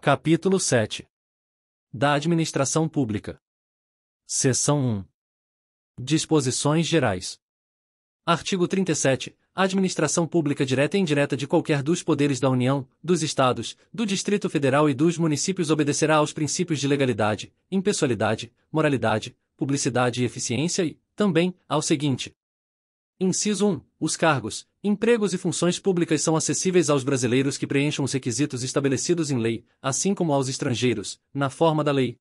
Capítulo 7. Da Administração Pública. Seção 1. Disposições Gerais. Artigo 37. A administração pública direta e indireta de qualquer dos poderes da União, dos Estados, do Distrito Federal e dos municípios obedecerá aos princípios de legalidade, impessoalidade, moralidade, publicidade e eficiência e, também, ao seguinte. Inciso 1. Os cargos, empregos e funções públicas são acessíveis aos brasileiros que preencham os requisitos estabelecidos em lei, assim como aos estrangeiros, na forma da lei.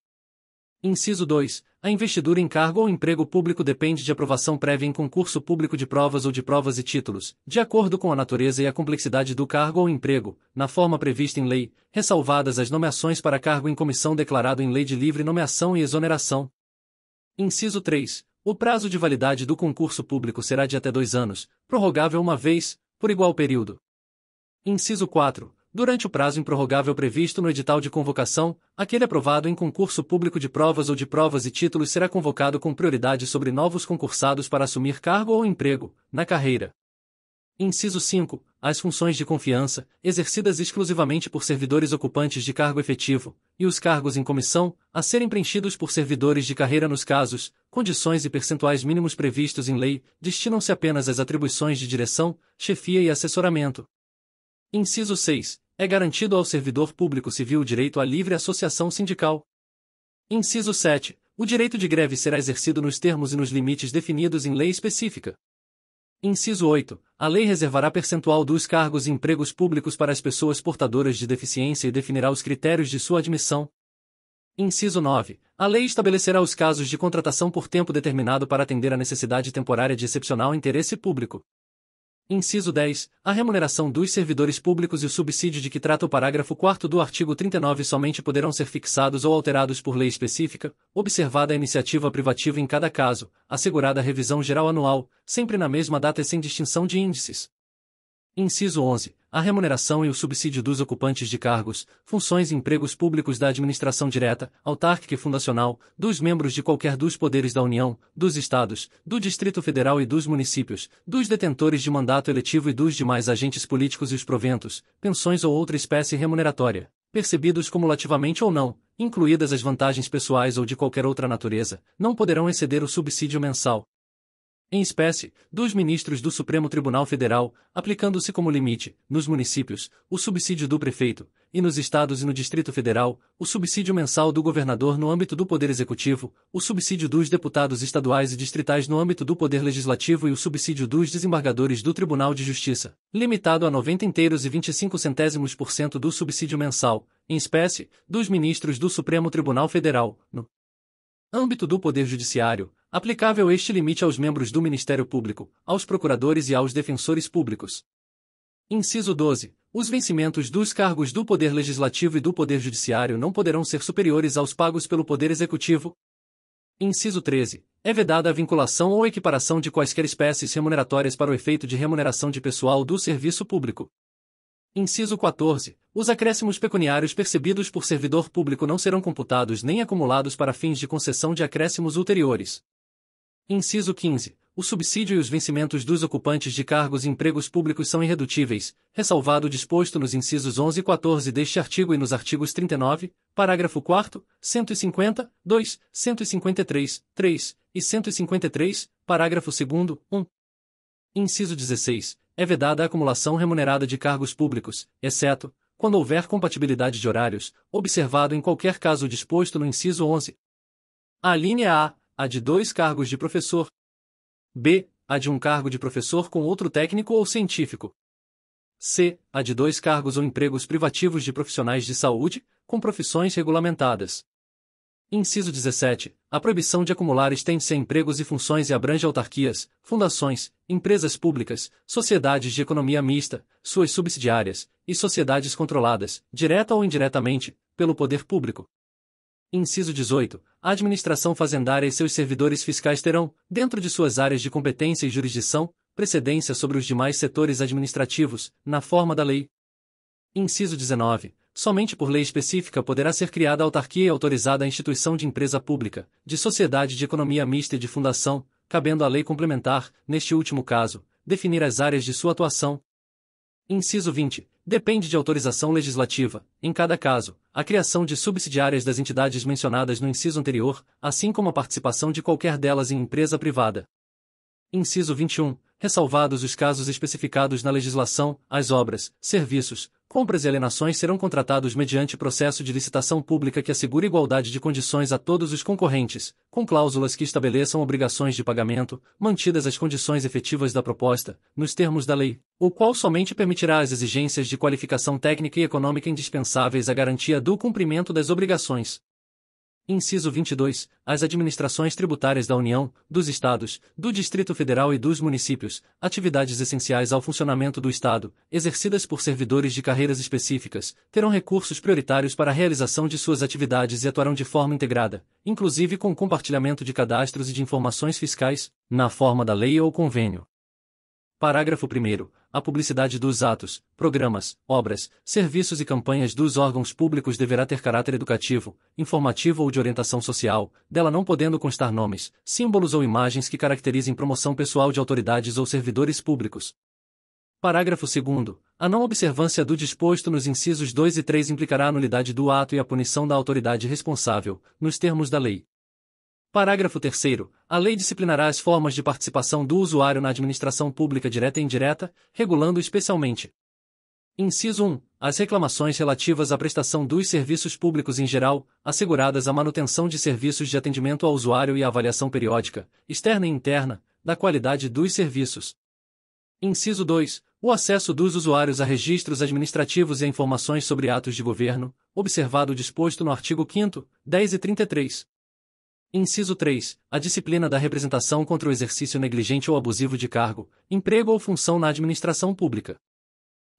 Inciso 2. A investidura em cargo ou emprego público depende de aprovação prévia em concurso público de provas ou de provas e títulos, de acordo com a natureza e a complexidade do cargo ou emprego, na forma prevista em lei, ressalvadas as nomeações para cargo em comissão declarado em lei de livre nomeação e exoneração. Inciso 3. O prazo de validade do concurso público será de até 2 anos, prorrogável uma vez, por igual período. Inciso 4. Durante o prazo improrrogável previsto no edital de convocação, aquele aprovado em concurso público de provas ou de provas e títulos será convocado com prioridade sobre novos concursados para assumir cargo ou emprego, na carreira. Inciso 5. As funções de confiança, exercidas exclusivamente por servidores ocupantes de cargo efetivo, e os cargos em comissão, a serem preenchidos por servidores de carreira nos casos, condições e percentuais mínimos previstos em lei, destinam-se apenas às atribuições de direção, chefia e assessoramento. Inciso 6. É garantido ao servidor público civil o direito à livre associação sindical. Inciso 7. O direito de greve será exercido nos termos e nos limites definidos em lei específica. Inciso 8. A lei reservará percentual dos cargos e empregos públicos para as pessoas portadoras de deficiência e definirá os critérios de sua admissão. Inciso 9. A lei estabelecerá os casos de contratação por tempo determinado para atender à necessidade temporária de excepcional interesse público. Inciso 10. A remuneração dos servidores públicos e o subsídio de que trata o parágrafo 4º do artigo 39 somente poderão ser fixados ou alterados por lei específica, observada a iniciativa privativa em cada caso, assegurada a revisão geral anual, sempre na mesma data e sem distinção de índices. Inciso 11. A remuneração e o subsídio dos ocupantes de cargos, funções e empregos públicos da administração direta, autárquica e fundacional, dos membros de qualquer dos poderes da União, dos Estados, do Distrito Federal e dos municípios, dos detentores de mandato eletivo e dos demais agentes políticos e os proventos, pensões ou outra espécie remuneratória, percebidos cumulativamente ou não, incluídas as vantagens pessoais ou de qualquer outra natureza, não poderão exceder o subsídio mensal em espécie, dos ministros do Supremo Tribunal Federal, aplicando-se como limite, nos municípios, o subsídio do prefeito, e nos estados e no Distrito Federal, o subsídio mensal do governador no âmbito do Poder Executivo, o subsídio dos deputados estaduais e distritais no âmbito do Poder Legislativo e o subsídio dos desembargadores do Tribunal de Justiça, limitado a 90 inteiros e 25 centésimos% do subsídio mensal, em espécie, dos ministros do Supremo Tribunal Federal, no âmbito do Poder Judiciário, aplicável este limite aos membros do Ministério Público, aos procuradores e aos defensores públicos. Inciso 12. Os vencimentos dos cargos do Poder Legislativo e do Poder Judiciário não poderão ser superiores aos pagos pelo Poder Executivo. Inciso 13. É vedada a vinculação ou equiparação de quaisquer espécies remuneratórias para o efeito de remuneração de pessoal do serviço público. Inciso 14. Os acréscimos pecuniários percebidos por servidor público não serão computados nem acumulados para fins de concessão de acréscimos ulteriores. Inciso 15. O subsídio e os vencimentos dos ocupantes de cargos e empregos públicos são irredutíveis, ressalvado o disposto nos incisos 11 e 14 deste artigo e nos artigos 39, parágrafo 4º, 150, 2, 153, 3 e 153, parágrafo 2º, 1. Inciso 16. É vedada a acumulação remunerada de cargos públicos, exceto, quando houver compatibilidade de horários, observado em qualquer caso disposto no inciso 11. A linha A de 2 cargos de professor. B. A de um cargo de professor com outro técnico ou científico. C. A de 2 cargos ou empregos privativos de profissionais de saúde, com profissões regulamentadas. Inciso 17. A proibição de acumular estende-se a empregos e funções e abrange autarquias, fundações, empresas públicas, sociedades de economia mista, suas subsidiárias, e sociedades controladas, direta ou indiretamente, pelo poder público. Inciso 18. A administração fazendária e seus servidores fiscais terão, dentro de suas áreas de competência e jurisdição, precedência sobre os demais setores administrativos, na forma da lei. Inciso 19. Somente por lei específica poderá ser criada autarquia e autorizada a instituição de empresa pública, de sociedade de economia mista e de fundação, cabendo à lei complementar, neste último caso, definir as áreas de sua atuação. Inciso 20. depende de autorização legislativa, em cada caso, a criação de subsidiárias das entidades mencionadas no inciso anterior, assim como a participação de qualquer delas em empresa privada. Inciso 21. Ressalvados os casos especificados na legislação, as obras, serviços, compras e alienações serão contratados mediante processo de licitação pública que assegure igualdade de condições a todos os concorrentes, com cláusulas que estabeleçam obrigações de pagamento, mantidas as condições efetivas da proposta, nos termos da lei, o qual somente permitirá as exigências de qualificação técnica e econômica indispensáveis à garantia do cumprimento das obrigações. Inciso 22. As administrações tributárias da União, dos Estados, do Distrito Federal e dos municípios, atividades essenciais ao funcionamento do Estado, exercidas por servidores de carreiras específicas, terão recursos prioritários para a realização de suas atividades e atuarão de forma integrada, inclusive com o compartilhamento de cadastros e de informações fiscais, na forma da lei ou convênio. Parágrafo 1º. A publicidade dos atos, programas, obras, serviços e campanhas dos órgãos públicos deverá ter caráter educativo, informativo ou de orientação social, dela não podendo constar nomes, símbolos ou imagens que caracterizem promoção pessoal de autoridades ou servidores públicos. Parágrafo 2º. A não observância do disposto nos incisos 2 e 3 implicará a nulidade do ato e a punição da autoridade responsável, nos termos da lei. Parágrafo 3º. A lei disciplinará as formas de participação do usuário na administração pública direta e indireta, regulando especialmente: Inciso 1. As reclamações relativas à prestação dos serviços públicos em geral, asseguradas a manutenção de serviços de atendimento ao usuário e a avaliação periódica, externa e interna, da qualidade dos serviços. Inciso 2. O acesso dos usuários a registros administrativos e a informações sobre atos de governo, observado o disposto no artigo 5º, 10 e 33. Inciso 3. A disciplina da representação contra o exercício negligente ou abusivo de cargo, emprego ou função na administração pública.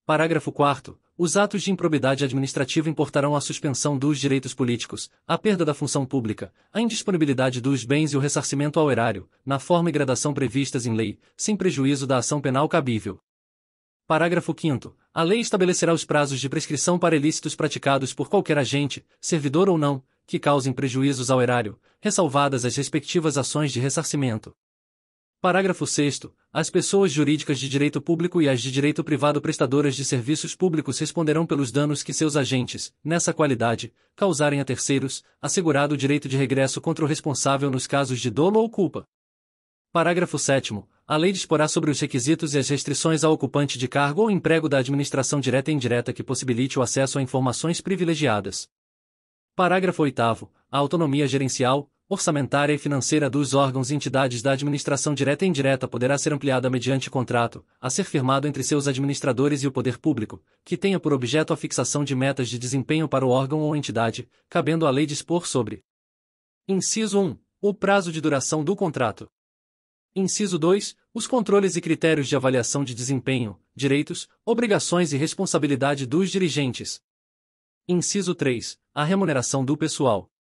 Parágrafo 4º. Os atos de improbidade administrativa importarão a suspensão dos direitos políticos, a perda da função pública, a indisponibilidade dos bens e o ressarcimento ao erário, na forma e gradação previstas em lei, sem prejuízo da ação penal cabível. Parágrafo 5º. A lei estabelecerá os prazos de prescrição para ilícitos praticados por qualquer agente, servidor ou não, que causem prejuízos ao erário, ressalvadas as respectivas ações de ressarcimento. Parágrafo 6º. As pessoas jurídicas de direito público e as de direito privado prestadoras de serviços públicos responderão pelos danos que seus agentes, nessa qualidade, causarem a terceiros, assegurado o direito de regresso contra o responsável nos casos de dolo ou culpa. Parágrafo 7º. A lei disporá sobre os requisitos e as restrições ao ocupante de cargo ou emprego da administração direta e indireta que possibilite o acesso a informações privilegiadas. Parágrafo 8º. A autonomia gerencial, orçamentária e financeira dos órgãos e entidades da administração direta e indireta poderá ser ampliada mediante contrato, a ser firmado entre seus administradores e o poder público, que tenha por objeto a fixação de metas de desempenho para o órgão ou entidade, cabendo à lei dispor sobre: Inciso 1. O prazo de duração do contrato. Inciso 2. Os controles e critérios de avaliação de desempenho, direitos, obrigações e responsabilidade dos dirigentes. Inciso 3. A remuneração do pessoal.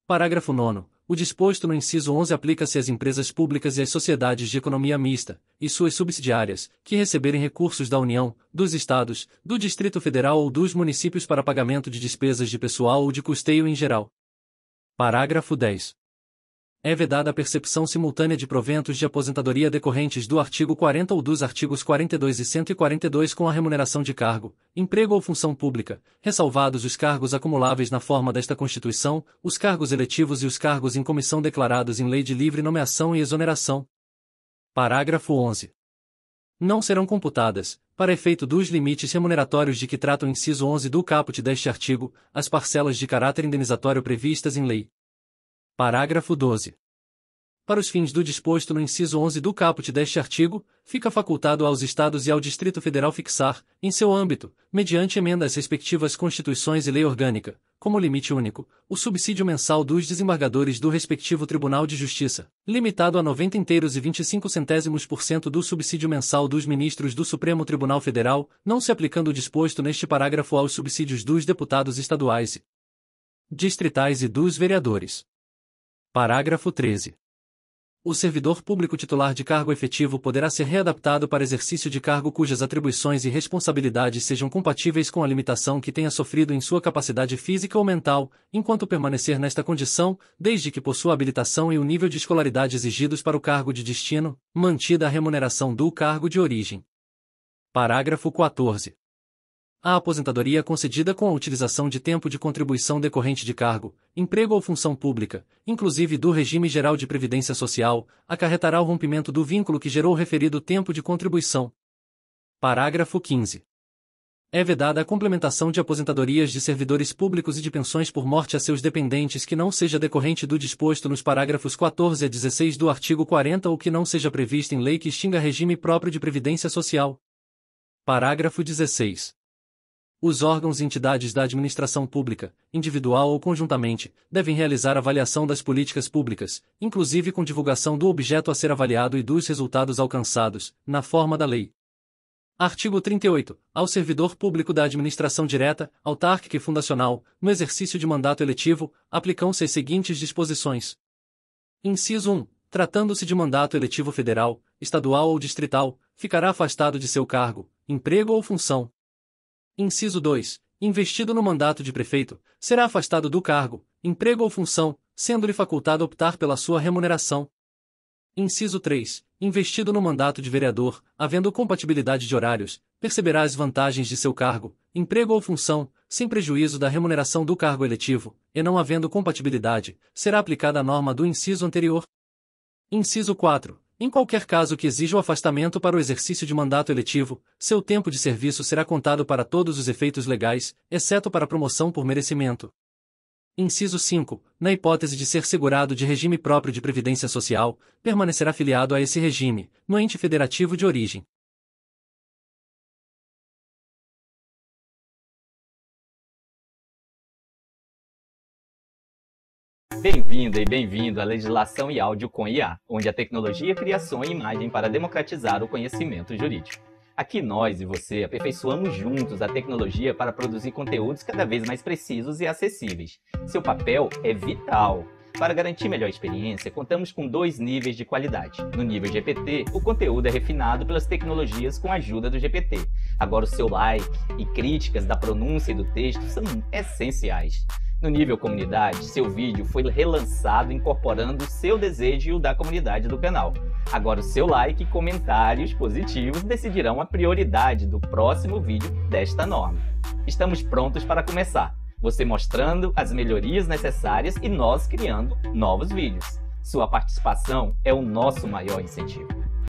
Parágrafo 9º. O disposto no inciso 11 aplica-se às empresas públicas e às sociedades de economia mista, e suas subsidiárias, que receberem recursos da União, dos Estados, do Distrito Federal ou dos municípios para pagamento de despesas de pessoal ou de custeio em geral. Parágrafo 10. É vedada a percepção simultânea de proventos de aposentadoria decorrentes do artigo 40 ou dos artigos 42 e 142 com a remuneração de cargo, emprego ou função pública, ressalvados os cargos acumuláveis na forma desta Constituição, os cargos eletivos e os cargos em comissão declarados em lei de livre nomeação e exoneração. Parágrafo 11. Não serão computadas, para efeito dos limites remuneratórios de que trata o inciso 11 do caput deste artigo, as parcelas de caráter indenizatório previstas em lei. Parágrafo 12. Para os fins do disposto no inciso 11 do caput deste artigo, fica facultado aos Estados e ao Distrito Federal fixar, em seu âmbito, mediante emenda às respectivas Constituições e lei orgânica, como limite único, o subsídio mensal dos desembargadores do respectivo Tribunal de Justiça, limitado a 90,25% do subsídio mensal dos ministros do Supremo Tribunal Federal, não se aplicando o disposto neste parágrafo aos subsídios dos deputados estaduais e distritais e dos vereadores. Parágrafo 13. O servidor público titular de cargo efetivo poderá ser readaptado para exercício de cargo cujas atribuições e responsabilidades sejam compatíveis com a limitação que tenha sofrido em sua capacidade física ou mental, enquanto permanecer nesta condição, desde que possua habilitação e o nível de escolaridade exigidos para o cargo de destino, mantida a remuneração do cargo de origem. Parágrafo 14. A aposentadoria concedida com a utilização de tempo de contribuição decorrente de cargo, emprego ou função pública, inclusive do regime geral de previdência social, acarretará o rompimento do vínculo que gerou o referido tempo de contribuição. Parágrafo 15. É vedada a complementação de aposentadorias de servidores públicos e de pensões por morte a seus dependentes que não seja decorrente do disposto nos parágrafos 14 a 16 do artigo 40 ou que não seja prevista em lei que extinga regime próprio de previdência social. Parágrafo 16. Os órgãos e entidades da administração pública, individual ou conjuntamente, devem realizar avaliação das políticas públicas, inclusive com divulgação do objeto a ser avaliado e dos resultados alcançados, na forma da lei. Artigo 38. Ao servidor público da administração direta, autárquica e fundacional, no exercício de mandato eletivo, aplicam-se as seguintes disposições. Inciso 1. Tratando-se de mandato eletivo federal, estadual ou distrital, ficará afastado de seu cargo, emprego ou função. Inciso 2. Investido no mandato de prefeito, será afastado do cargo, emprego ou função, sendo-lhe facultado optar pela sua remuneração. Inciso 3. Investido no mandato de vereador, havendo compatibilidade de horários, perceberá as vantagens de seu cargo, emprego ou função, sem prejuízo da remuneração do cargo eletivo, e não havendo compatibilidade, será aplicada a norma do inciso anterior. Inciso 4. Em qualquer caso que exija o afastamento para o exercício de mandato eletivo, seu tempo de serviço será contado para todos os efeitos legais, exceto para promoção por merecimento. Inciso 5. Na hipótese de ser segurado de regime próprio de previdência social, permanecerá filiado a esse regime, no ente federativo de origem. Bem-vinda e bem-vindo à Legislação e Áudio com IA, onde a tecnologia cria som e imagem para democratizar o conhecimento jurídico. Aqui nós e você aperfeiçoamos juntos a tecnologia para produzir conteúdos cada vez mais precisos e acessíveis. Seu papel é vital. Para garantir melhor experiência, contamos com 2 níveis de qualidade. No nível GPT, o conteúdo é refinado pelas tecnologias com a ajuda do GPT. Agora o seu like e críticas da pronúncia e do texto são essenciais. No nível comunidade, seu vídeo foi relançado incorporando o seu desejo e o da comunidade do canal. Agora o seu like e comentários positivos decidirão a prioridade do próximo vídeo desta norma. Estamos prontos para começar. Você mostrando as melhorias necessárias e nós criando novos vídeos. Sua participação é o nosso maior incentivo.